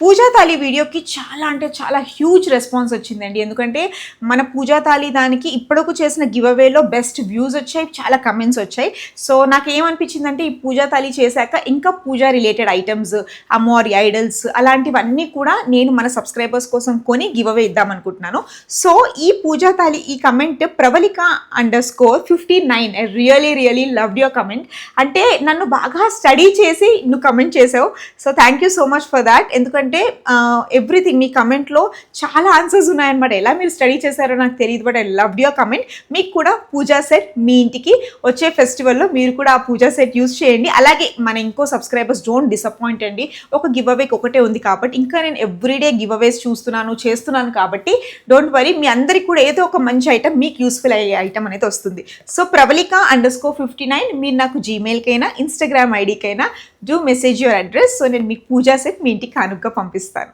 పూజా తాళి వీడియోకి చాలా అంటే చాలా హ్యూజ్ రెస్పాన్స్ వచ్చిందండి. ఎందుకంటే మన పూజా తాళి దానికి ఇప్పటికు చేసిన గివ్ అవేలో బెస్ట్ వ్యూస్ వచ్చాయి, చాలా కమెంట్స్ వచ్చాయి. సో నాకేమనిపించిందంటే ఈ పూజా తాళి చేశాక ఇంకా పూజా రిలేటెడ్ ఐటమ్స్, అమ్మవారి ఐడల్స్ అలాంటివన్నీ కూడా నేను మన సబ్స్క్రైబర్స్ కోసం కొని గివ్ అవే ఇద్దాం అనుకుంటున్నాను. సో ఈ పూజా తాళి ఈ comment Pravalika fifty nine I really loved your comment. అంటే నన్ను బాగా స్టడీ చేసి నువ్వు కమెంట్ చేసావు. So thank you so much for that. ఎందుకంటే ఎవ్రీథింగ్ మీ కమెంట్లో చాలా ఆన్సర్స్ ఉన్నాయన్నమాట. ఎలా మీరు స్టడీ చేశారో నాకు తెలియదు, but I loved your comment. మీకు కూడా పూజా సెట్ మీ ఇంటికి వచ్చే ఫెస్టివల్లో మీరు కూడా ఆ పూజా సెట్ యూజ్ చేయండి. అలాగే మన ఇంకో సబ్స్క్రైబర్స్ డోంట్ డిసప్పాయింట్ అండి. ఒక గివ్ అవేకి ఒకటే ఉంది కాబట్టి, ఇంకా నేను ఎవ్రీడే గివ్ అవేస్ చేస్తున్నాను కాబట్టి డోంట్ వరీ, మీ అందరికి కూడా ఏదో ఒక మంచి ఐటమ్ మీకు యూస్ఫుల్ అయ్యే ఐటమ్ అనేది వస్తుంది. సో ప్రవళిక_59 మీరు నాకు జీమెయిల్కైనా ఇన్స్టాగ్రామ్ ఐడికైనా do message your address. So నేను మీకు పూజా సెట్ మీ ఇంటికి కానుకగా పంపిస్తాను.